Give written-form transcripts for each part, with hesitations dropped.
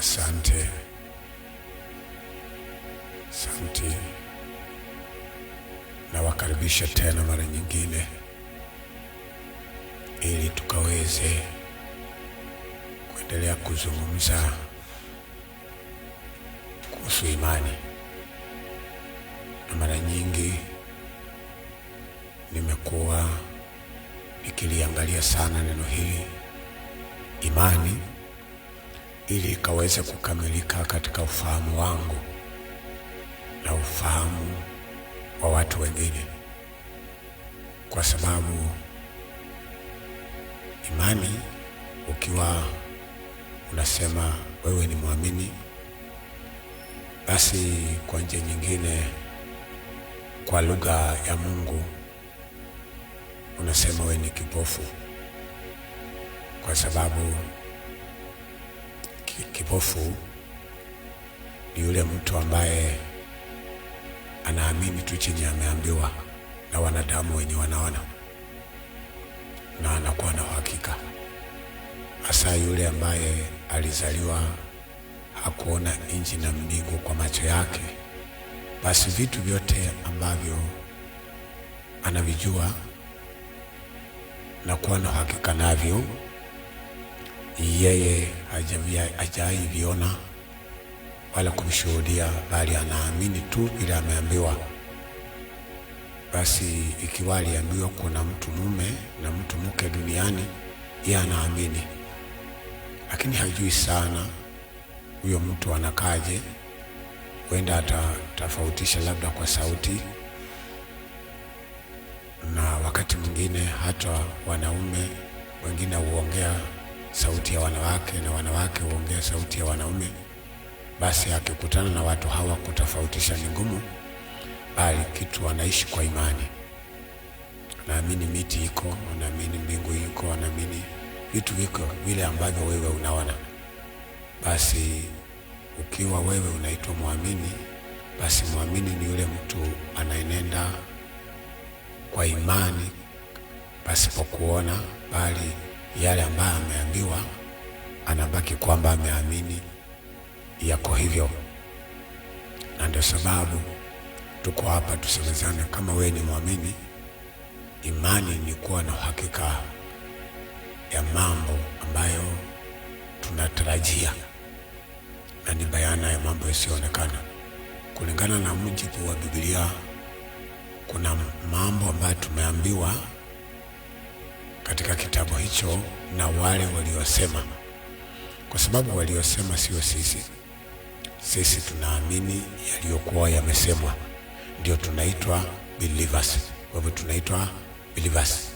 Asante na wakaribisha tena mara nyingine ili tukaweze kuendelea kuzungumza kuhusu imani. Na mara nyingi nimekuwa nikiliangalia sana neno hili imani ili ikaweze kukamilika katika ufahamu wangu na ufahamu wa watu wengine, kwa sababu imani, ukiwa unasema wewe ni muamini, basi kwa njia nyingine, kwa lugha ya Mungu, unasema wewe ni kipofu, kwa sababu kipofu ni yule mtu ambaye anaamini tu chenye ameambiwa na wanadamu wenye wanaona, na anakuwa na uhakika. Hasa yule ambaye alizaliwa hakuona nchi na mbingu kwa macho yake, basi vitu vyote ambavyo anavijua na kuwa na uhakika navyo, yeye hajaiviona wala kumshuhudia, bali anaamini tu bila ameambiwa. Basi ikiwa aliambiwa kuna mtu mume na mtu mke duniani, yeye anaamini, lakini hajui sana huyo mtu anakaje. Wenda atatofautisha labda kwa sauti, na wakati mwingine hata wanaume wengine huongea sauti ya wanawake na wanawake huongea sauti ya wanaume. Basi akikutana na watu hawa kutofautisha ni ngumu, bali kitu wanaishi kwa imani. Naamini miti iko, naamini mbingu iko, naamini vitu viko vile ambavyo wewe unaona. Basi ukiwa wewe unaitwa muamini, basi muamini ni yule mtu anaenenda kwa imani pasipo kuona, bali yale ambayo ameambiwa anabaki kwamba ameamini yako hivyo. Na ndio sababu tuko hapa tusemezane, kama wewe ni muamini, imani ni kuwa na uhakika ya mambo ambayo tunatarajia, na ni bayana ya mambo yasiyoonekana. Kulingana na mujibu wa Biblia, kuna mambo ambayo tumeambiwa katika kitabu hicho na wale waliosema, kwa sababu waliosema sio sisi. Sisi tunaamini yaliyokuwa yamesemwa, ndio tunaitwa believers. Kwa hivyo tunaitwa believers.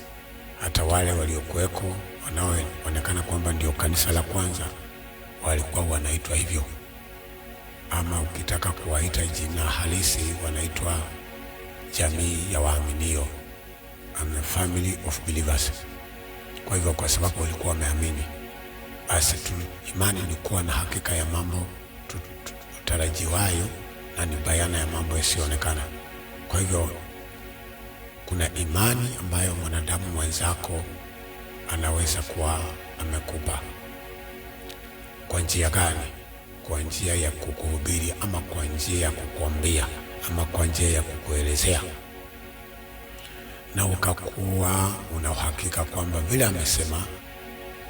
Hata wale waliokuweko wanaoonekana kwamba ndio kanisa la kwanza walikuwa wanaitwa hivyo, ama ukitaka kuwaita jina halisi wanaitwa jamii ya waaminio, a family of believers. Kwa hivyo kwa sababu walikuwa wameamini, basi imani ni kuwa na hakika ya mambo tutarajiwayo, na ni bayana ya mambo yasiyoonekana. Kwa hivyo kuna imani ambayo mwanadamu mwenzako anaweza kuwa amekupa. Kwa njia gani? Kwa njia ya kukuhubiri, ama kwa njia ya kukuambia, ama kwa njia ya kukuelezea, na ukakuwa una uhakika kwamba vile amesema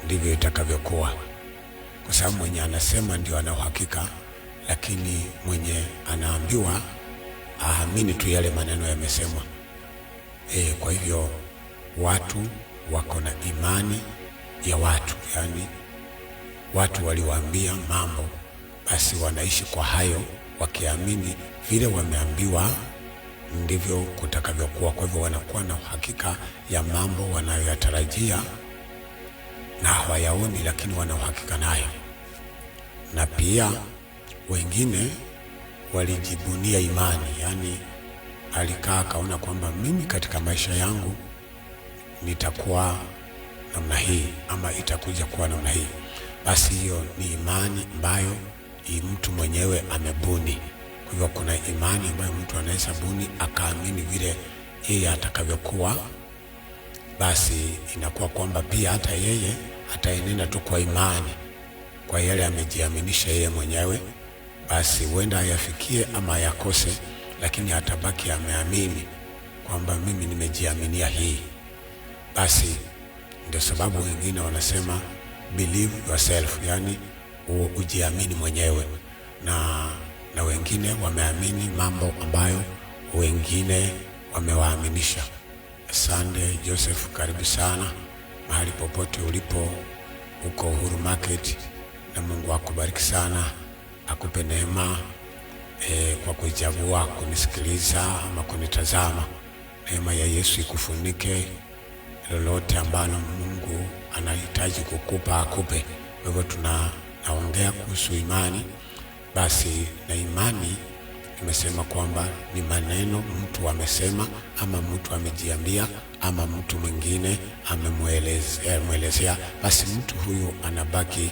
ndivyo itakavyokuwa. Kwa sababu mwenye anasema ndio ana uhakika, lakini mwenye anaambiwa aamini tu yale maneno yamesemwa. Kwa hivyo watu wako na imani ya watu, yani watu waliwaambia mambo, basi wanaishi kwa hayo, wakiamini vile wameambiwa ndivyo kutakavyokuwa. Kwa hivyo wanakuwa na uhakika ya mambo wanayoyatarajia na hawayaoni, lakini wana uhakika nayo. Na pia wengine walijibunia imani, yani alikaa akaona kwamba mimi katika maisha yangu nitakuwa namna hii, ama itakuja kuwa namna hii. Basi hiyo ni imani ambayo mtu mwenyewe amebuni. Kwa hivyo kuna imani ambayo mtu anaweza buni akaamini vile yeye atakavyokuwa, basi inakuwa kwamba pia hata yeye ataenenda tu kwa imani kwa yale amejiaminisha yeye mwenyewe, basi huenda ayafikie ama ayakose, lakini atabaki ameamini kwamba mimi nimejiaminia hii. Basi ndio sababu wengine wanasema believe yourself, yani ujiamini mwenyewe, na wengine wameamini mambo ambayo wengine wamewaaminisha. Asante Joseph, karibu sana mahali popote ulipo uko Uhuru Market, na Mungu akubariki sana, akupe neema kwa kuchagua kunisikiliza ama kunitazama. Neema ya Yesu ikufunike, lolote ambalo Mungu anahitaji kukupa akupe. Kwa hivyo tunaongea kuhusu imani. Basi na imani imesema kwamba ni maneno mtu amesema ama mtu amejiambia ama mtu mwingine amemwelezea, basi mtu huyu anabaki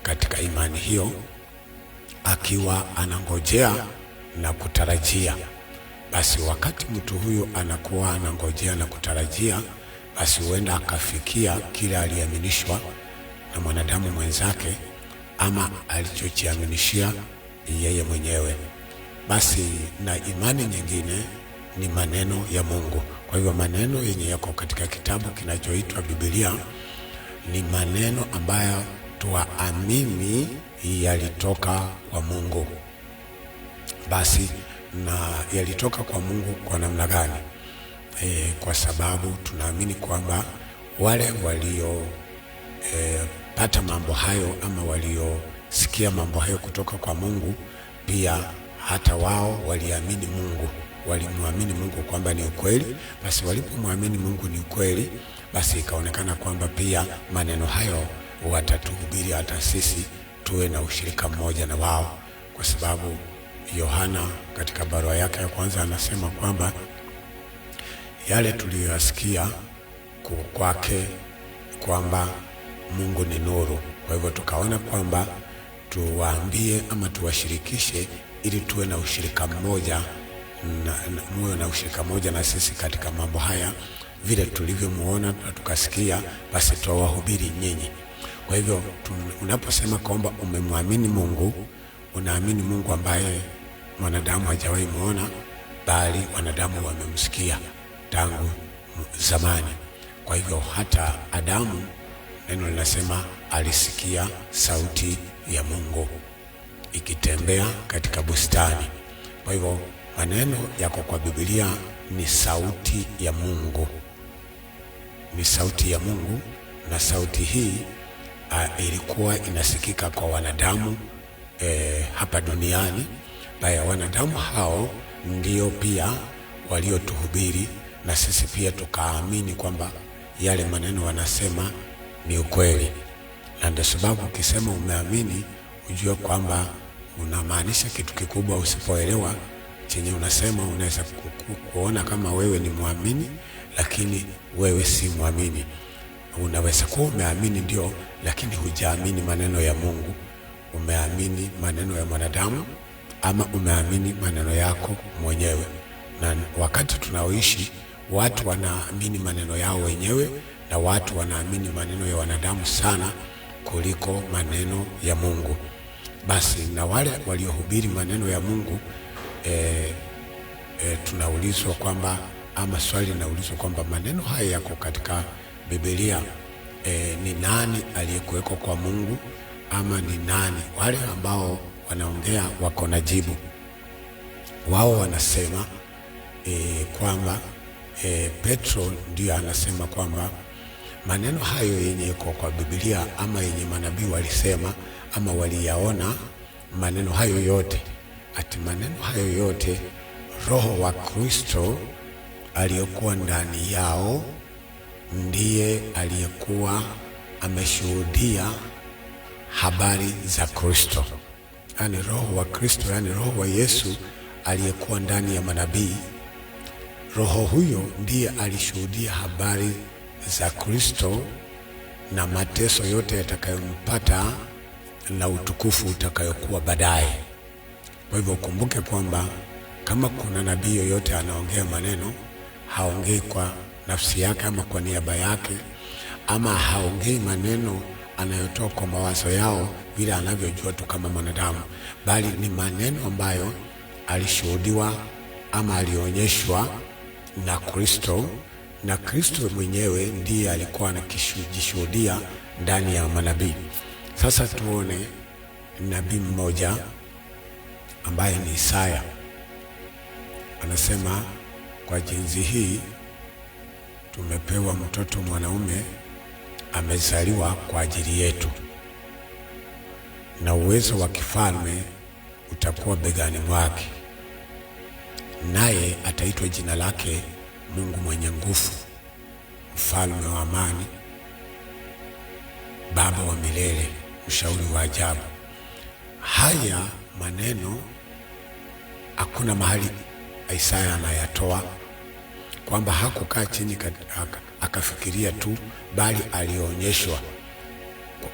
katika imani hiyo akiwa anangojea na kutarajia. Basi wakati mtu huyu anakuwa anangojea na kutarajia, basi huenda akafikia kile aliaminishwa na mwanadamu mwenzake ama alichojiaminishia yeye mwenyewe. Basi na imani nyingine ni maneno ya Mungu. Kwa hivyo maneno yenye yako katika kitabu kinachoitwa Biblia ni maneno ambayo tuamini yalitoka kwa Mungu. Basi na yalitoka kwa Mungu kwa namna gani? Kwa sababu tunaamini kwamba wale walio pata mambo hayo ama waliosikia mambo hayo kutoka kwa Mungu, pia hata wao waliamini Mungu, walimwamini Mungu kwamba ni ukweli. Basi walipomwamini Mungu ni ukweli, basi ikaonekana kwamba pia maneno hayo watatuhubiri hata sisi tuwe na ushirika mmoja na wao, kwa sababu Yohana katika barua yake ya kwanza anasema kwamba yale tuliyoyasikia kwake kwamba Mungu ni nuru. Kwa hivyo tukaona kwamba tuwaambie ama tuwashirikishe ili tuwe na ushirika mmoja muwe na ushirika mmoja na sisi katika mambo haya, vile tulivyomuona na tukasikia, basi tuwahubiri nyinyi. Kwa hivyo unaposema kwamba umemwamini Mungu, unaamini Mungu ambaye mwanadamu hajawahi muona, bali wanadamu wamemsikia tangu zamani. Kwa hivyo hata Adamu, neno linasema alisikia sauti ya Mungu ikitembea katika bustani. Kwa hivyo maneno yako kwa Biblia ni sauti ya Mungu, ni sauti ya Mungu, na sauti hii ilikuwa inasikika kwa wanadamu hapa duniani. Baya wanadamu hao ndio pia waliotuhubiri, na sisi pia tukaamini kwamba yale maneno wanasema ni ukweli. Na ndio sababu ukisema umeamini, ujue kwamba unamaanisha kitu kikubwa. Usipoelewa chenye unasema, unaweza kuona kama wewe ni muamini, lakini wewe si muamini. Unaweza kuwa umeamini ndio, lakini hujaamini maneno ya Mungu. Umeamini maneno ya mwanadamu ama umeamini maneno yako mwenyewe. Na wakati tunaoishi, watu wanaamini maneno yao wenyewe, na watu wanaamini maneno ya wanadamu sana kuliko maneno ya Mungu. Basi na wale waliohubiri maneno ya Mungu, tunaulizwa kwamba, ama swali linaulizwa kwamba maneno haya yako katika Biblia, ni nani aliyekuweko kwa Mungu, ama ni nani? Wale ambao wanaongea wako na jibu. Wao wanasema kwamba Petro ndio anasema kwamba maneno hayo yenye yako kwa Biblia ama yenye manabii walisema ama waliyaona, maneno hayo yote, ati maneno hayo yote Roho wa Kristo aliyokuwa ndani yao ndiye aliyekuwa ameshuhudia habari za Kristo. Yani Roho wa Kristo, yani Roho wa Yesu aliyekuwa ndani ya manabii, Roho huyo ndiye alishuhudia habari za Kristo na mateso yote yatakayompata na utukufu utakayokuwa baadaye. Kwa hivyo ukumbuke kwamba kama kuna nabii yoyote anaongea maneno, haongei kwa nafsi yake ama kwa niaba yake, ama haongei maneno anayotoa kwa mawazo yao vile anavyojua tu kama mwanadamu, bali ni maneno ambayo alishuhudiwa ama alionyeshwa na Kristo, na Kristo mwenyewe ndiye alikuwa anakijishuhudia ndani ya manabii. Sasa tuone nabii mmoja ambaye ni Isaya. Anasema, kwa jinsi hii tumepewa mtoto mwanaume, amezaliwa kwa ajili yetu, na uwezo wa kifalme utakuwa begani mwake, naye ataitwa jina lake Mungu mwenye nguvu, mfalme wa amani, Baba wa milele, mshauri wa ajabu. Haya maneno hakuna mahali Isaya anayatoa kwamba hakukaa chini akafikiria tu, bali alionyeshwa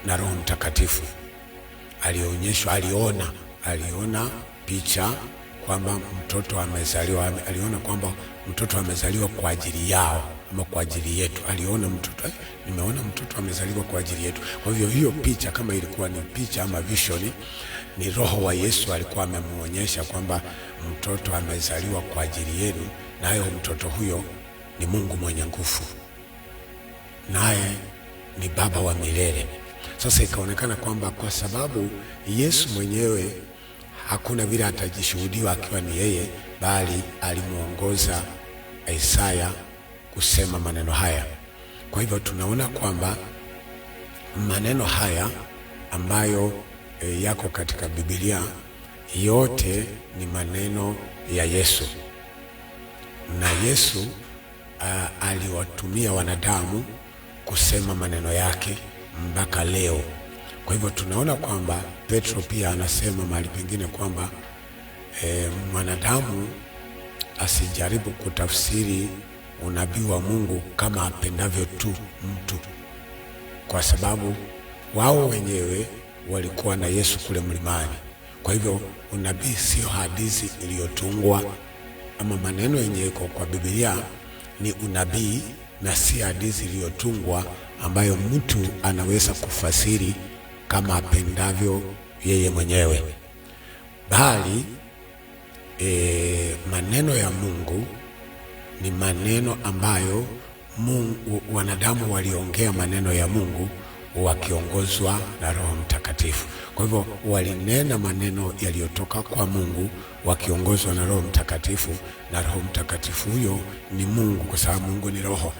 na Roho Mtakatifu. Aliona picha kwamba mtoto amezaliwa, aliona kwamba mtoto amezaliwa kwa ajili yao ama kwa ajili yetu. Aliona mtoto, nimeona mtoto amezaliwa kwa ajili yetu. Kwa hivyo hiyo picha, kama ilikuwa ni picha ama vision, ni Roho wa Yesu alikuwa amemuonyesha kwamba mtoto amezaliwa kwa ajili yenu, naye mtoto huyo ni Mungu mwenye nguvu, naye ni Baba wa milele. Sasa ikaonekana kwamba kwa sababu Yesu mwenyewe hakuna vile atajishuhudiwa akiwa ni yeye, bali alimuongoza Isaya kusema maneno haya. Kwa hivyo tunaona kwamba maneno haya ambayo yako katika Biblia yote ni maneno ya Yesu, na Yesu aliwatumia wanadamu kusema maneno yake mpaka leo. Kwa hivyo tunaona kwamba Petro pia anasema mahali pengine kwamba mwanadamu asijaribu kutafsiri unabii wa Mungu kama apendavyo tu mtu, kwa sababu wao wenyewe walikuwa na Yesu kule mlimani. Kwa hivyo unabii sio hadithi iliyotungwa, ama maneno yenyewe kwa Biblia ni unabii na si hadithi iliyotungwa ambayo mtu anaweza kufasiri kama apendavyo yeye mwenyewe, bali maneno ya Mungu ni maneno ambayo wanadamu waliongea maneno ya Mungu wakiongozwa na Roho Mtakatifu. Kwa hivyo walinena maneno yaliyotoka kwa Mungu wakiongozwa na Roho Mtakatifu, na Roho Mtakatifu huyo ni Mungu, kwa sababu Mungu ni roho.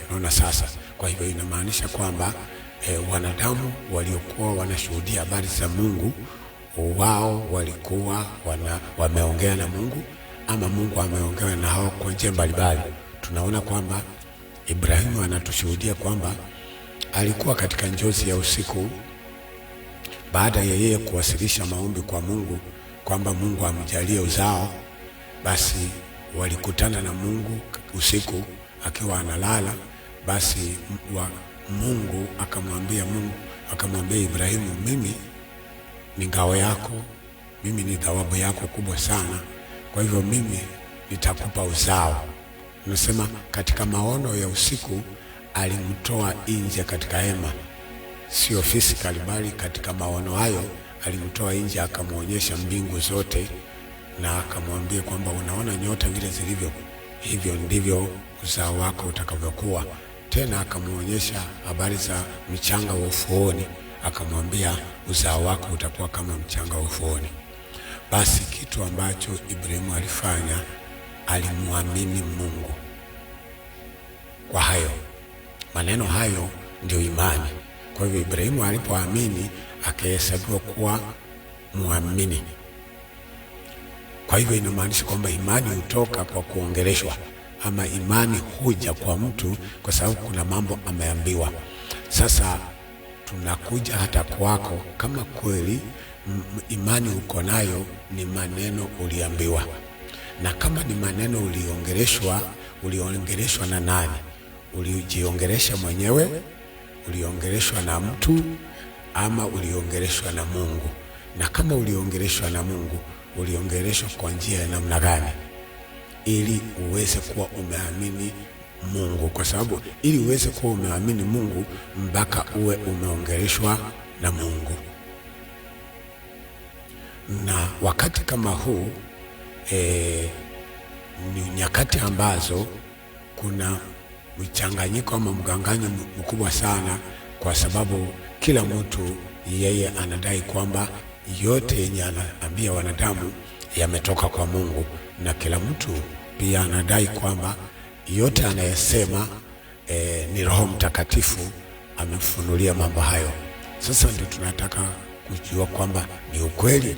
Unaona sasa. Kwa hivyo inamaanisha kwamba wanadamu waliokuwa wanashuhudia habari za Mungu, wao walikuwa wameongea na Mungu, ama Mungu ameongea na hao kwa njia mbalimbali. Tunaona kwamba Ibrahimu anatushuhudia kwamba alikuwa katika njozi ya usiku, baada ya yeye kuwasilisha maombi kwa Mungu kwamba Mungu amjalie uzao. Basi walikutana na Mungu usiku akiwa analala. Basi Mungu akamwambia Ibrahimu, mimi ni ngao yako, mimi ni thawabu yako kubwa sana, kwa hivyo mimi nitakupa uzao. Nasema katika maono ya usiku alimtoa nje katika hema, sio physically, bali katika maono hayo alimtoa nje, akamuonyesha mbingu zote na akamwambia kwamba unaona nyota vile zilivyo, hivyo ndivyo uzao wako utakavyokuwa. Tena akamuonyesha habari za mchanga wa ufuoni, akamwambia uzao wako utakuwa kama mchanga wa ufuoni. Basi kitu ambacho Ibrahimu alifanya, alimwamini Mungu. Kwa hayo maneno hayo ndio imani. Kwa hivyo Ibrahimu alipoamini akahesabiwa kuwa muamini. Kwa hivyo inamaanisha kwamba imani hutoka kwa kuongeleshwa, ama imani huja kwa mtu kwa sababu kuna mambo ameambiwa. Sasa tunakuja hata kwako, kama kweli imani uko nayo, ni maneno uliambiwa. Na kama ni maneno uliongeleshwa na nani? Ulijiongelesha mwenyewe, uliongeleshwa na mtu, ama uliongeleshwa na Mungu? Na kama uliongeleshwa na Mungu, uliongeleshwa kwa njia ya namna gani, ili uweze kuwa umeamini Mungu, kwa sababu ili uweze kuwa umeamini Mungu mpaka uwe umeongeleshwa na Mungu. Na wakati kama huu ni nyakati ambazo kuna mchanganyiko ama mganganyo mkubwa sana, kwa sababu kila mtu yeye anadai kwamba yote yenye anaambia wanadamu yametoka kwa Mungu, na kila mtu pia anadai kwamba yote anayesema ni Roho Mtakatifu amemfunulia mambo hayo. Sasa ndio tunataka kujua kwamba ni ukweli,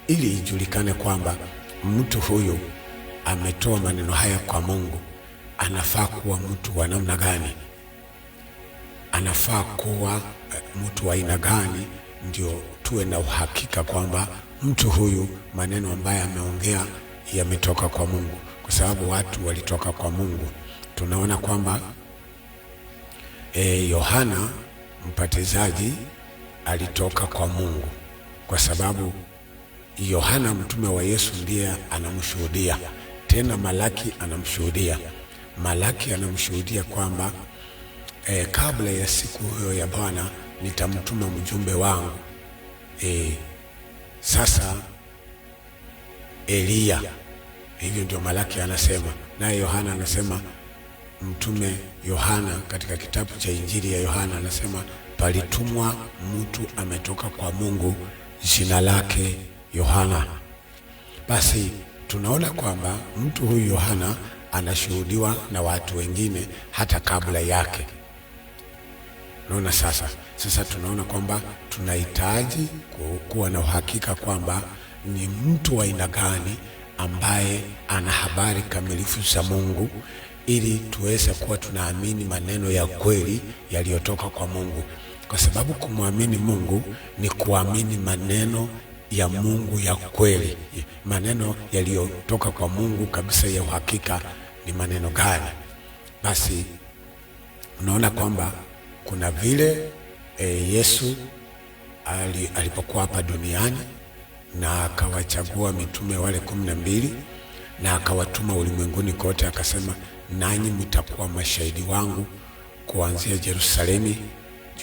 ili ijulikane kwamba mtu huyu ametoa maneno haya kwa Mungu, anafaa kuwa mtu wa namna gani, anafaa kuwa mtu wa aina gani, ndio tuwe na uhakika kwamba mtu huyu maneno ambaye ameongea yametoka kwa Mungu. Kwa sababu watu walitoka kwa Mungu. Tunaona kwamba Yohana Mbatizaji alitoka kwa Mungu, kwa sababu Yohana mtume wa Yesu ndiye anamshuhudia. Tena Malaki anamshuhudia. Malaki anamshuhudia kwamba kabla ya siku hiyo ya Bwana nitamtuma mjumbe wangu. Sasa Elia, hivyo ndio Malaki anasema. Naye Yohana anasema, mtume Yohana katika kitabu cha Injili ya Yohana anasema, palitumwa mtu ametoka kwa Mungu, jina lake Yohana. Basi tunaona kwamba mtu huyu Yohana anashuhudiwa na watu wengine hata kabla yake. Naona sasa tunaona kwamba tunahitaji kuwa na uhakika kwamba ni mtu wa aina gani ambaye ana habari kamilifu za Mungu, ili tuweze kuwa tunaamini maneno ya kweli yaliyotoka kwa Mungu. Kwa sababu kumwamini Mungu ni kuamini maneno ya Mungu ya kweli, maneno yaliyotoka kwa Mungu kabisa ya uhakika. Ni maneno gani? Basi unaona kwamba kuna vile Yesu alipokuwa hapa duniani na akawachagua mitume wale 12 na akawatuma ulimwenguni kote, akasema, nanyi mtakuwa mashahidi wangu kuanzia Yerusalemu,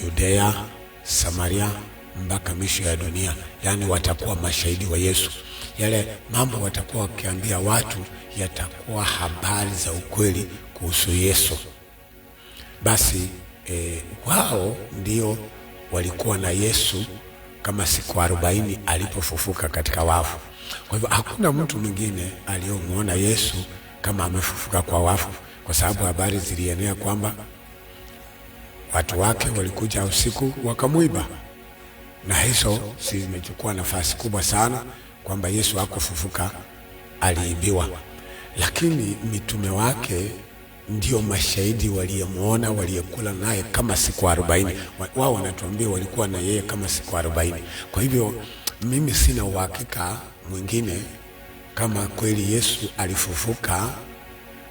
Judea, Samaria mpaka misho ya dunia. Yani watakuwa mashahidi wa Yesu. Yale mambo watakuwa wakiambia watu yatakuwa habari za ukweli kuhusu Yesu. Basi wao ndio walikuwa na Yesu kama siku 40 alipofufuka katika wafu. Kwa hivyo hakuna mtu mwingine aliyomuona Yesu kama amefufuka kwa wafu, kwa sababu habari zilienea kwamba watu wake walikuja usiku wakamuiba, na hizo zimechukua nafasi kubwa sana kwamba Yesu hakufufuka, aliibiwa. Lakini mitume wake ndio mashahidi waliyemuona, waliyekula naye kama siku 40. Wao wanatuambia walikuwa na yeye kama siku 40. Kwa hivyo mimi sina uhakika mwingine kama kweli Yesu alifufuka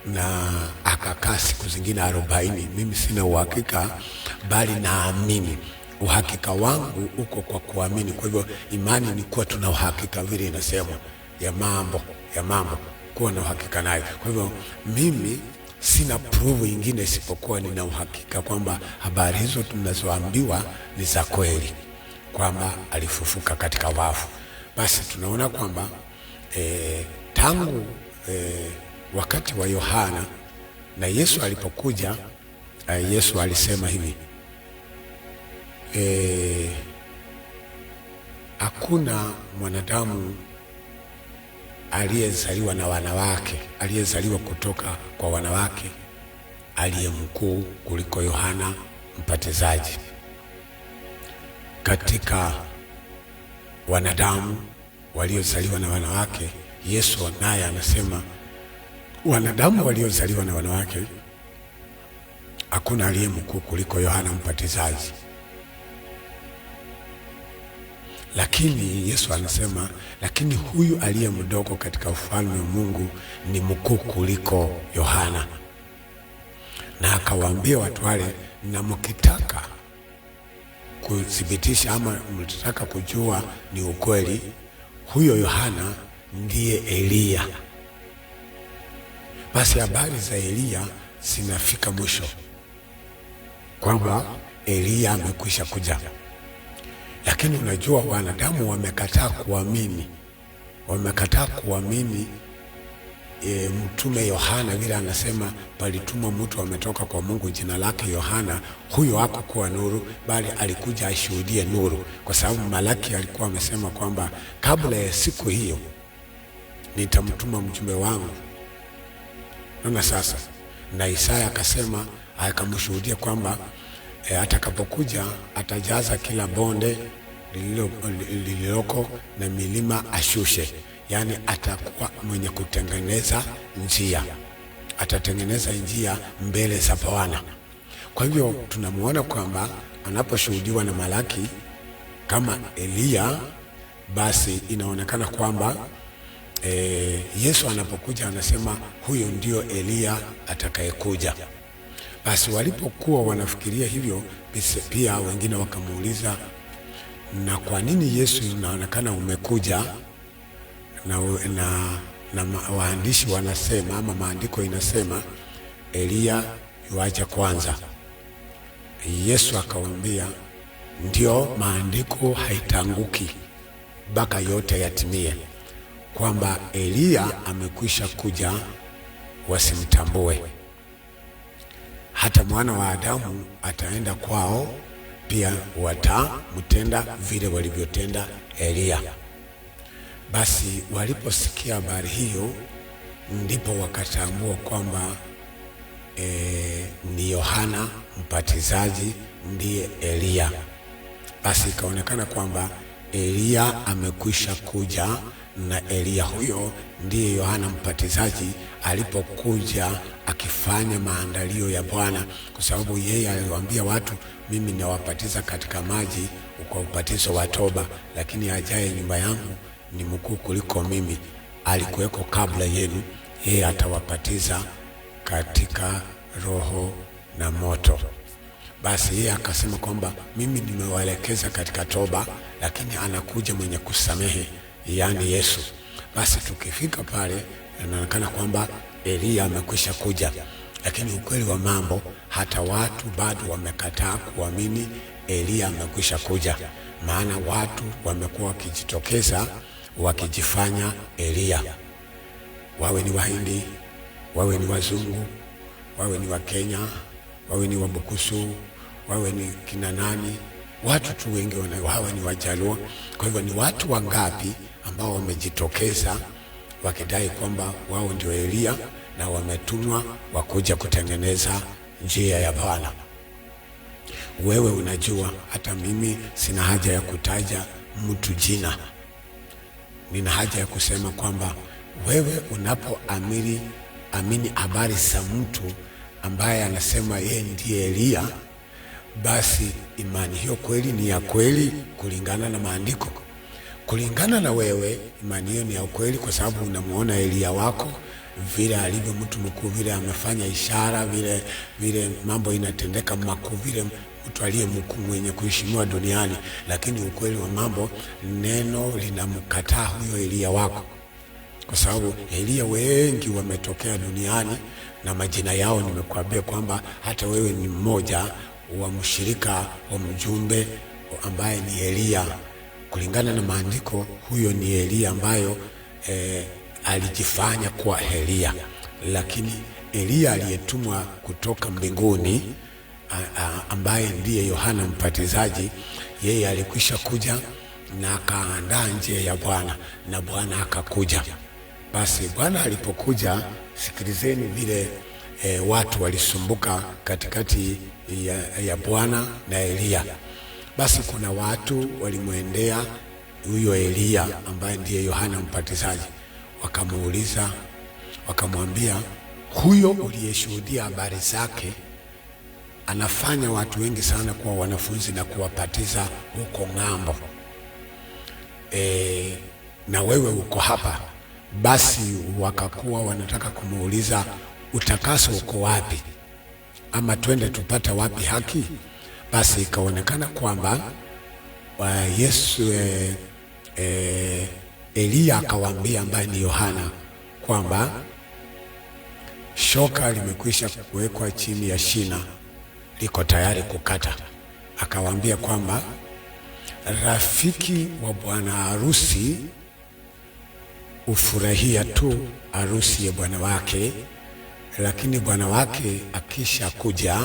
na akakaa siku zingine 40. Mimi sina uhakika, bali naamini. Uhakika wangu uko kwa kuamini. Kwa hivyo imani ni kuwa tuna uhakika, vile inasema ya mambo kuwa na uhakika nayo. Kwa hivyo mimi sina proof nyingine isipokuwa nina uhakika kwamba habari hizo tunazoambiwa ni za kweli, kwamba alifufuka katika wafu. Basi tunaona kwamba tangu wakati wa Yohana na Yesu alipokuja, Yesu alisema hivi, hakuna mwanadamu aliyezaliwa na wanawake, aliyezaliwa kutoka kwa wanawake aliye mkuu kuliko Yohana Mbatizaji. Katika wanadamu waliozaliwa na wanawake, Yesu naye anasema wanadamu waliozaliwa na wanawake hakuna aliye mkuu kuliko Yohana Mbatizaji. Lakini Yesu anasema, lakini huyu aliye mdogo katika ufalme wa Mungu ni mkuu kuliko Yohana. Na akawaambia watu wale, na mkitaka kuthibitisha ama mtaka kujua ni ukweli, huyo Yohana ndiye Elia. Basi habari za Elia zinafika mwisho, kwamba Eliya amekwisha kuja. Lakini unajua wanadamu wamekataa kuamini mtume Yohana vile anasema palitumwa mtu ametoka kwa Mungu jina lake Yohana. Huyo hakukuwa nuru, bali alikuja ashuhudie nuru, kwa sababu Malaki alikuwa amesema kwamba kabla ya siku hiyo nitamtuma mjumbe wangu. Naona sasa, na Isaya akasema, akamshuhudia kwamba atakapokuja atajaza kila bonde lililoko na milima ashushe. Yani atakuwa mwenye kutengeneza njia, atatengeneza njia mbele za Bwana. Kwa hivyo tunamuona kwamba anaposhuhudiwa na Malaki kama Eliya, basi inaonekana kwamba Yesu anapokuja anasema huyo ndio Eliya atakayekuja. Basi walipokuwa wanafikiria hivyo, pia wengine wakamuuliza, na kwa nini Yesu inaonekana umekuja? Na waandishi wanasema, ama maandiko inasema Eliya yuaja kwanza. Yesu akawaambia, ndio maandiko haitanguki mpaka yote yatimie, kwamba Eliya amekwisha kuja wasimtambue. Hata mwana wa Adamu ataenda kwao, pia watamtenda vile walivyotenda Eliya. Basi waliposikia habari hiyo, ndipo wakatambua kwamba ni Yohana Mbatizaji ndiye Eliya. Basi ikaonekana kwamba Eliya amekwisha kuja, na Eliya huyo ndiye Yohana Mbatizaji alipokuja akifanya maandalio ya Bwana, kwa sababu yeye aliwaambia watu, mimi nawabatiza katika maji kwa ubatizo wa toba, lakini ajaye nyumba yangu ni mkuu kuliko mimi, alikuweko kabla yenu, yeye atawabatiza katika Roho na moto. Basi yeye akasema kwamba mimi nimewaelekeza katika toba, lakini anakuja mwenye kusamehe, yani Yesu. Basi tukifika pale, inaonekana kwamba Eliya amekwisha kuja, lakini ukweli wa mambo, hata watu bado wamekataa kuamini Eliya amekwisha kuja. Maana watu wamekuwa wakijitokeza wakijifanya Eliya, wawe ni Wahindi, wawe ni wazungu, wawe ni wa Kenya, wawe ni Wabukusu, wawe ni kina nani, watu tu wengi wawe ni Wajaluo. Kwa hivyo ni watu wangapi ambao wamejitokeza wakidai kwamba wao ndio Eliya na wametumwa wakuja kutengeneza njia ya Bwana. Wewe unajua, hata mimi sina haja ya kutaja mtu jina. Nina haja ya kusema kwamba wewe unapoamini habari za mtu ambaye anasema yeye ndiye Eliya, basi imani hiyo kweli ni ya kweli kulingana na maandiko. Kulingana na wewe, imani hiyo ni ya kweli kwa sababu unamuona Eliya wako vile alivyo mtu mkuu, vile amefanya ishara, vile mambo inatendeka makuu, vile mtu aliye mkuu mwenye kuheshimiwa duniani. Lakini ukweli wa mambo, neno linamkataa huyo Eliya wako, kwa sababu Eliya wengi wametokea duniani na majina yao nimekuambia kwamba hata wewe ni mmoja wa mshirika wa mjumbe ambaye ni Eliya. Kulingana na maandiko, huyo ni Eliya ambayo alijifanya kuwa Eliya, lakini Eliya aliyetumwa kutoka mbinguni ambaye ndiye Yohana Mbatizaji, yeye alikwisha kuja na akaandaa njia ya Bwana, na Bwana akakuja. Basi Bwana alipokuja, sikilizeni vile watu walisumbuka katikati ya Bwana na Eliya. Basi kuna watu walimwendea huyo Eliya ambaye ndiye Yohana Mbatizaji, wakamuuliza, wakamwambia, huyo uliyeshuhudia habari zake anafanya watu wengi sana kuwa wanafunzi na kuwabatiza huko ng'ambo, na wewe uko hapa. Basi wakakuwa wanataka kumuuliza, utakaso uko wapi, ama twende tupata wapi haki? Basi ikaonekana kwamba Yesu Eliya akawaambia ambaye ni Yohana kwamba shoka limekwisha kuwekwa chini ya shina, liko tayari kukata. Akawaambia kwamba rafiki wa bwana harusi ufurahia tu harusi ya bwana wake, lakini bwana wake akisha kuja,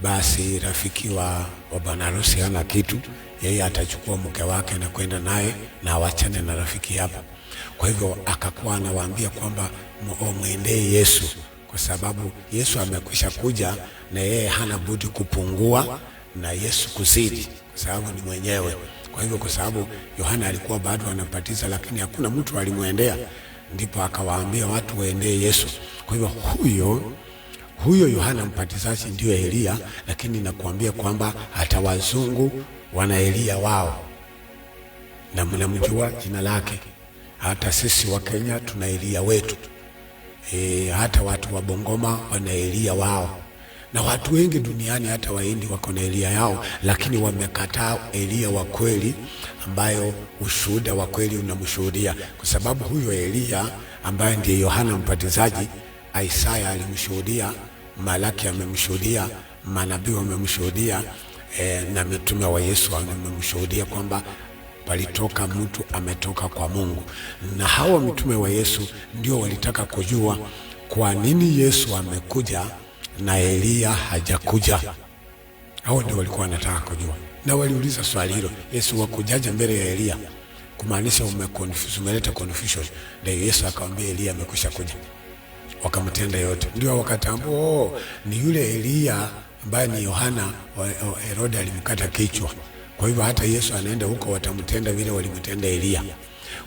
basi rafiki wa bwana harusi hana kitu. Yeye atachukua mke wake na kwenda naye na awachane na rafiki hapo. Kwa hivyo akakuwa anawaambia kwamba muendee Yesu, kwa sababu Yesu amekwisha kuja na yeye hana budi kupungua na Yesu kuzidi, kwa sababu ni mwenyewe. Kwa hivyo kwa sababu Yohana alikuwa bado anabatiza, lakini hakuna mtu alimwendea, ndipo akawaambia watu waendee Yesu. Kwa hivyo huyo Yohana Mbatizaji ndio Elia, lakini nakuambia kwamba hata wazungu wana Elia wao na mnamjua jina lake. Hata sisi wa Kenya tuna Elia wetu. Hata watu wa Bungoma wana Elia wao, na watu wengi duniani hata Wahindi wako na Elia yao, lakini wamekataa Elia wa kweli, ambayo ushuhuda wa kweli unamshuhudia. Kwa sababu huyo Elia ambaye ndiye Yohana Mbatizaji, Isaya alimshuhudia, Malaki amemshuhudia, manabii wamemshuhudia, na mitume wa Yesu wamemshuhudia kwamba palitoka mtu ametoka kwa Mungu. Na hao mitume wa Yesu ndio walitaka kujua kwa nini Yesu amekuja na Elia hajakuja. Hao ndio walikuwa wanataka kujua, na waliuliza swali hilo, Yesu wakujaje mbele ya Elia? Kumaanisha umeleta confusion. Ndio Yesu akamwambia Elia amekwisha kuja, wakamtenda yote. Ndio wakatambua ni yule Elia ambaye ni Yohana Herode alimkata kichwa. Kwa hivyo hata Yesu anaenda huko watamtenda vile walimtenda Elia.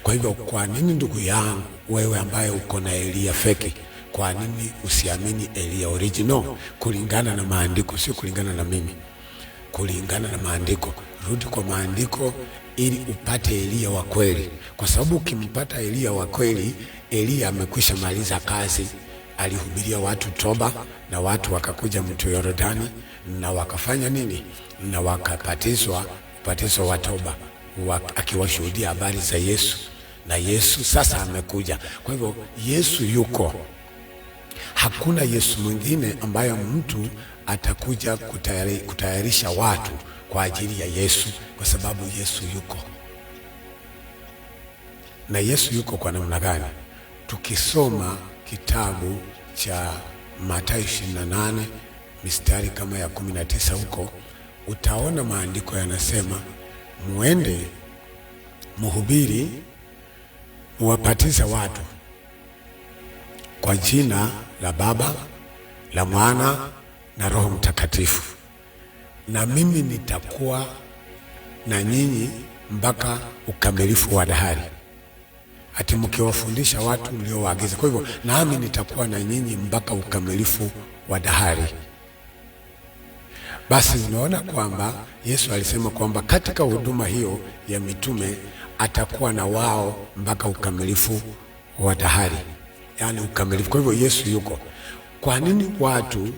Kwa hivyo kwa nini ndugu yangu wewe ambaye uko na Elia feki, kwa nini usiamini Elia original kulingana na maandiko? Sio kulingana na mimi, kulingana na maandiko. Rudi kwa maandiko ili upate Elia wa kweli, kwa sababu ukimpata Elia wa kweli, Elia amekwisha maliza kazi. Alihubiria watu toba, na watu wakakuja mto Yordani na wakafanya nini? Na wakabatizwa ubatizo wa toba, akiwashuhudia habari za Yesu. Na Yesu sasa amekuja. Kwa hivyo Yesu yuko, hakuna Yesu mwingine ambaye mtu atakuja kutayarisha watu kwa ajili ya Yesu, kwa sababu Yesu yuko. Na Yesu yuko kwa namna gani? Tukisoma kitabu cha Mathayo 28 mistari kama ya 19 huko, utaona maandiko yanasema, muende muhubiri, muwabatize watu kwa jina la Baba, la Mwana na Roho Mtakatifu, na mimi nitakuwa na nyinyi mpaka ukamilifu wa dahari. Ati mkiwafundisha watu mliowaagiza. Kwa hivyo nami nitakuwa na nyinyi mpaka ukamilifu wa dahari. Basi unaona kwamba Yesu alisema kwamba katika huduma hiyo ya mitume atakuwa na wao mpaka ukamilifu wa dahari, yani ukamilifu. Kwa hivyo Yesu yuko. Kwa nini watu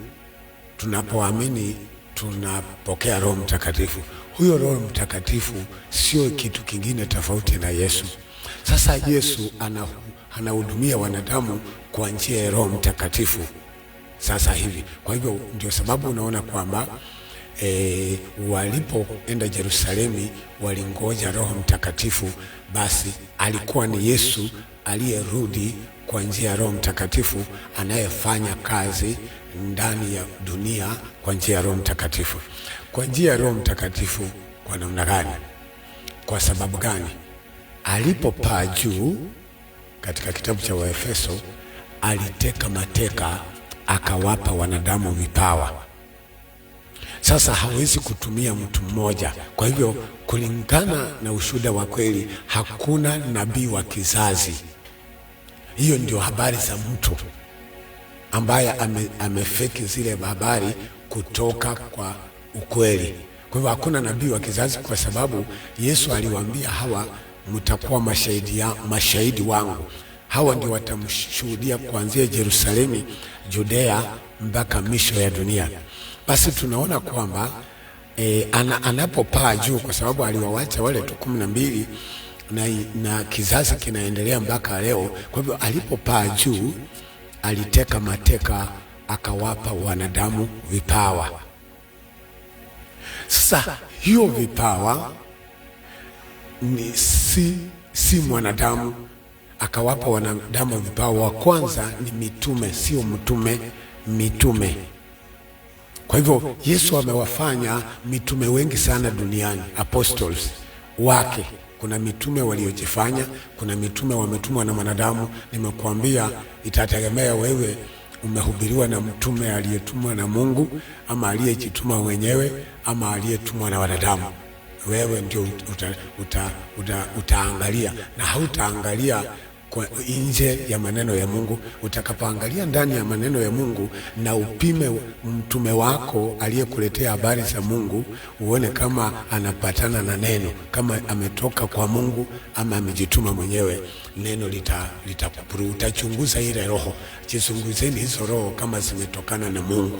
tunapoamini tunapokea Roho Mtakatifu? Huyo Roho Mtakatifu sio kitu kingine tofauti na Yesu. Sasa Yesu anahudumia wanadamu kwa njia ya Roho Mtakatifu sasa hivi. Kwa hivyo ndio sababu unaona kwamba walipoenda Yerusalemu walingoja Roho Mtakatifu. Basi alikuwa ni Yesu aliyerudi kwa njia ya Roho Mtakatifu, anayefanya kazi ndani ya dunia kwa njia ya Roho Mtakatifu. Kwa njia ya Roho Mtakatifu kwa namna gani? Kwa sababu gani? Alipopaa juu katika kitabu cha Waefeso, aliteka mateka, akawapa wanadamu vipawa. Sasa hawezi kutumia mtu mmoja. Kwa hivyo kulingana na ushuhuda wa kweli, hakuna nabii wa kizazi. Hiyo ndio habari za mtu ambaye amefeki zile habari kutoka kwa ukweli. Kwa hivyo hakuna nabii wa kizazi, kwa sababu Yesu aliwaambia hawa, mtakuwa mashahidi wangu. Hawa ndio watamshuhudia kuanzia Yerusalemu, Judea mpaka misho ya dunia. Basi tunaona kwamba anapopaa juu, kwa sababu aliwawacha wale tu 12 na kizazi kinaendelea mpaka leo. Kwa hivyo alipopaa juu aliteka mateka akawapa wanadamu vipawa. Sasa hiyo vipawa ni si mwanadamu, akawapa wanadamu vipawa. Wa kwanza ni mitume, sio mtume, mitume. Kwa hivyo Yesu amewafanya mitume wengi sana duniani, apostles wake. Kuna mitume waliojifanya, kuna mitume wametumwa na wanadamu. Nimekuambia itategemea wewe umehubiriwa na mtume aliyetumwa na Mungu, ama aliyejituma mwenyewe, ama aliyetumwa na wanadamu. Wewe ndio utaangalia, na hautaangalia nje ya maneno ya Mungu. Utakapoangalia ndani ya maneno ya Mungu na upime mtume wako aliyekuletea habari za Mungu, uone kama anapatana na neno, kama ametoka kwa Mungu ama amejituma mwenyewe, neno litakupuru. Utachunguza ile roho. Chunguzeni hizo roho kama zimetokana na Mungu.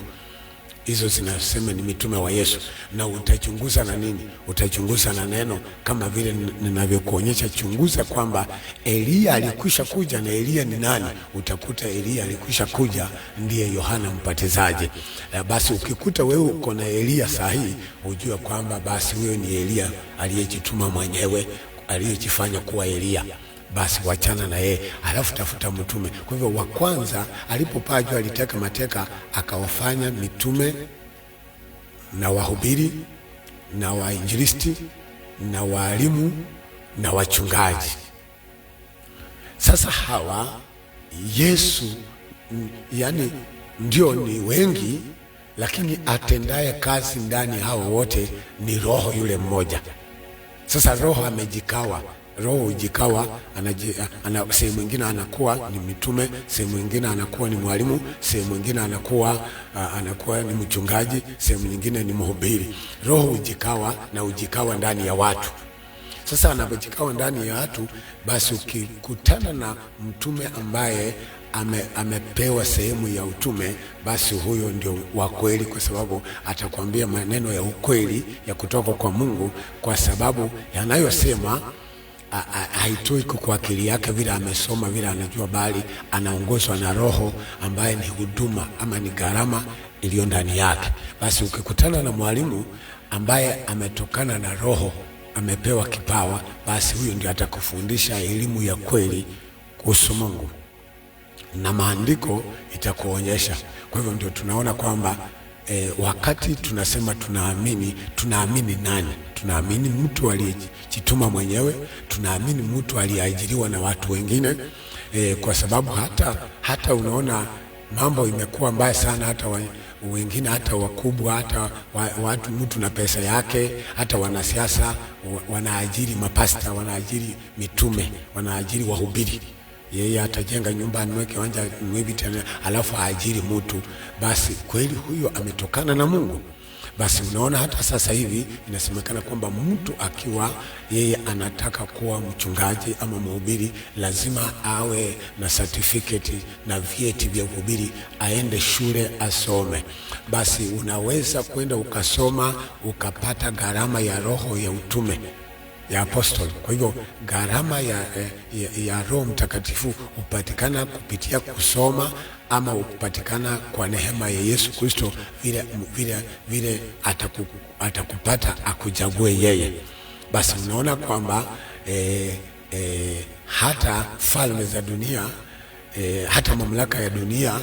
Hizo zinasema ni mitume wa Yesu. Na utachunguza na nini? Utachunguza na neno, kama vile ninavyokuonyesha. Chunguza kwamba Elia alikwisha kuja, na Elia ni nani? Utakuta Elia alikwisha kuja ndiye Yohana Mbatizaji. Basi ukikuta wewe uko na Elia sahihi, ujue kwamba basi wewe ni Elia aliyejituma mwenyewe, aliyejifanya kuwa Elia. Basi wachana na yeye, alafu tafuta mtume. Kwa hivyo wa kwanza alipopaa juu aliteka mateka akawafanya mitume na wahubiri na wainjilisti na walimu na wachungaji. Sasa hawa Yesu yani ndio ni wengi, lakini atendaye kazi ndani hao wote ni Roho yule mmoja. Sasa Roho amejikawa, Roho ujikawa, sehemu nyingine anakuwa ni mitume, sehemu nyingine anakuwa ni mwalimu, sehemu nyingine anakuwa ni mchungaji, sehemu nyingine ni mhubiri. Roho ujikawa na ujikawa ndani ya watu. Sasa anapojikawa ndani ya watu, basi ukikutana na mtume ambaye amepewa sehemu ya utume, basi huyo ndio wa kweli, kwa sababu atakwambia maneno ya ukweli ya kutoka kwa Mungu, kwa sababu yanayosema haitoi kwa akili yake vile amesoma vile anajua, bali anaongozwa na Roho ambaye ni huduma ama ni gharama iliyo ndani yake. Basi ukikutana na mwalimu ambaye ametokana na Roho, amepewa kipawa, basi huyo ndio atakufundisha elimu ya kweli kuhusu Mungu, na maandiko itakuonyesha. Kwa hivyo ndio tunaona kwamba wakati tunasema tunaamini nani? Tunaamini mtu aliyejituma mwenyewe, tunaamini mtu aliyeajiriwa na watu wengine, kwa sababu hata unaona mambo imekuwa mbaya sana, hata wengine, hata wakubwa, hata watu, mtu na pesa yake, hata wanasiasa wanaajiri mapasta, wanaajiri mitume, wanaajiri wahubiri. Yeye atajenga nyumba, anunue kiwanja, alafu aajiri mtu. Basi kweli huyo ametokana na Mungu? Basi unaona hata sasa hivi inasemekana kwamba mtu akiwa yeye anataka kuwa mchungaji ama mhubiri, lazima awe na certificate na vyeti vya uhubiri, aende shule asome. Basi unaweza kwenda ukasoma ukapata gharama ya roho ya utume ya apostol. Kwa hivyo gharama ya Roho Mtakatifu upatikana kupitia kusoma, ama upatikana kwa neema ya Yesu Kristo vile atakupata akujague yeye. Basi unaona kwamba hata falme za dunia, hata mamlaka ya dunia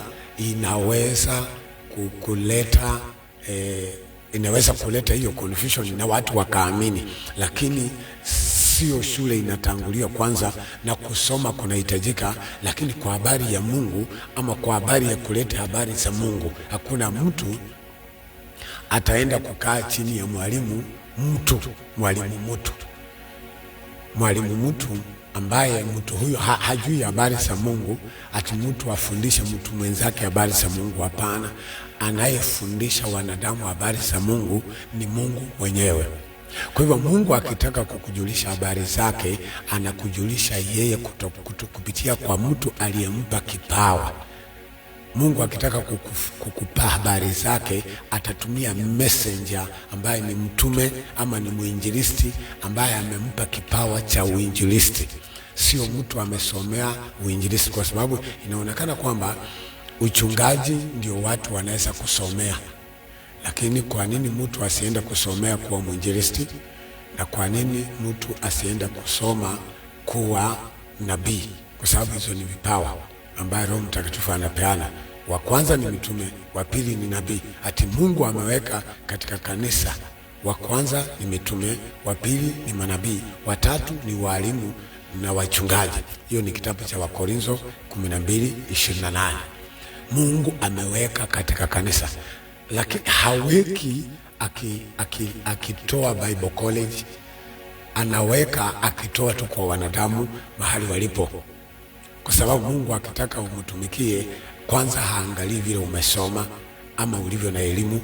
inaweza kuleta hiyo confusion na watu wakaamini, lakini sio shule inatangulia kwanza na kusoma kunahitajika. Lakini kwa habari ya Mungu ama kwa habari ya kuleta habari za Mungu, hakuna mtu ataenda kukaa chini ya mwalimu mtu ambaye mtu huyo hajui habari za Mungu, ati mtu afundishe mtu mwenzake habari za Mungu. Hapana, anayefundisha wanadamu habari za Mungu ni Mungu mwenyewe. Kwa hivyo Mungu akitaka kukujulisha habari zake, anakujulisha yeye kupitia kwa mtu aliyempa kipawa. Mungu akitaka kukupa habari zake, atatumia messenger ambaye ni mtume ama ni muinjilisti ambaye amempa kipawa cha uinjilisti. Sio mtu amesomea uinjilisti, kwa sababu inaonekana kwamba uchungaji ndio watu wanaweza kusomea, lakini kwa nini mtu asiende kusomea kuwa mwinjilisti? Na kwa nini mtu asiende kusoma kuwa nabii? Kwa sababu hizo ni vipawa ambayo Roho Mtakatifu anapeana. Wa kwanza ni mitume, wa pili ni nabii. Ati Mungu ameweka katika kanisa, wa kwanza ni mitume, wa pili ni manabii, wa tatu ni walimu na wachungaji. Hiyo ni kitabu cha Wakorintho 12:28. Mungu ameweka katika kanisa, lakini haweki akitoa Bible College, anaweka akitoa tu kwa wanadamu mahali walipo, kwa sababu Mungu akitaka umtumikie, kwanza haangalii vile umesoma ama ulivyo na elimu.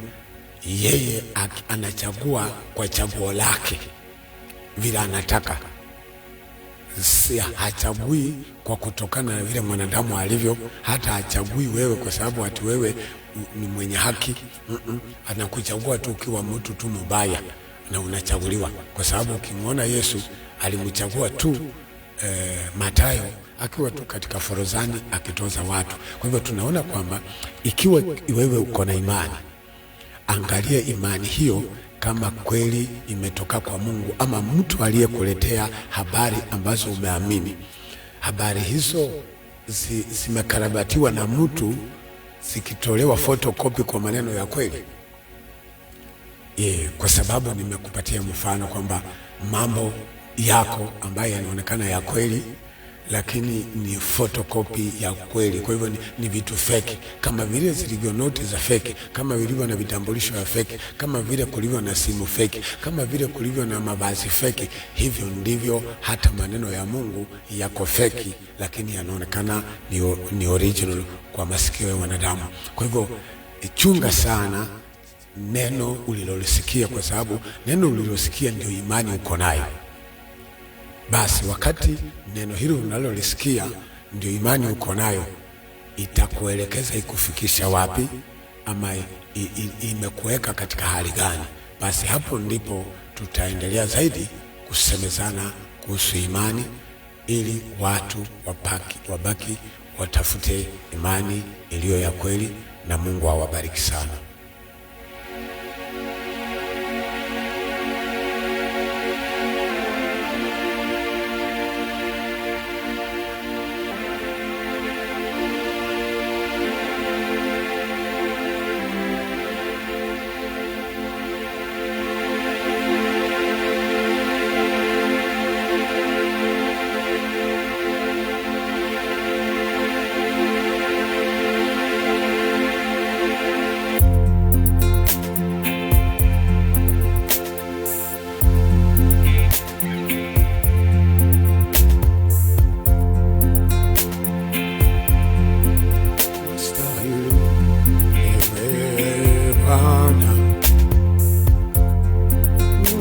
Yeye anachagua kwa chaguo lake vile anataka. Hachagui kwa kutokana na vile mwanadamu alivyo, hata hachagui wewe kwa sababu ati wewe ni mwenye haki. Anakuchagua tu ukiwa mtu tu mbaya na unachaguliwa, kwa sababu ukimwona Yesu alimchagua tu Mathayo akiwa tu katika forodhani akitoza watu. Kwa hivyo tunaona kwamba ikiwa wewe uko na imani, angalia imani hiyo kama kweli imetoka kwa Mungu, ama mtu aliyekuletea habari ambazo umeamini. Habari hizo zimekarabatiwa na mtu, zikitolewa photocopy kwa maneno ya kweli. Kwa sababu nimekupatia mfano kwamba mambo yako ambayo yanaonekana ya kweli, lakini ni photocopy ya kweli. Kwa hivyo ni vitu feki, kama vile zilivyo noti za feki, kama vilivyo na vitambulisho ya feki, kama vile kulivyo na simu feki, kama vile kulivyo na mavazi feki, hivyo ndivyo hata maneno ya Mungu yako feki, lakini yanaonekana ni original kwa masikio ya wanadamu. Kwa hivyo chunga sana neno ulilolisikia, kwa sababu neno ulilosikia ndio imani uko nayo. Basi wakati neno hilo unalolisikia ndio imani uko nayo, itakuelekeza ikufikisha wapi, ama imekuweka katika hali gani. Basi hapo ndipo tutaendelea zaidi kusemezana kuhusu imani, ili watu wabaki watafute imani iliyo ya kweli, na Mungu awabariki sana.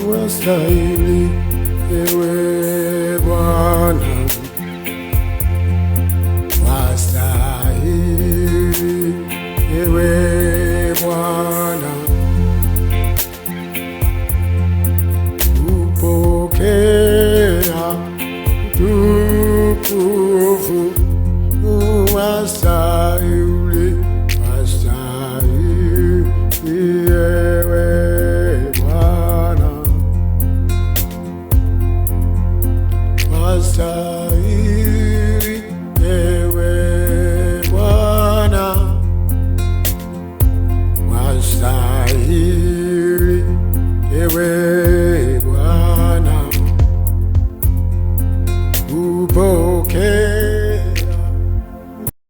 Wastahili ewe Bwana, wastahili ewe Bwana, upokea utukufu. Wastahili, wastahili ewe wastahili ewe Bwana, wastahili ewe Bwana,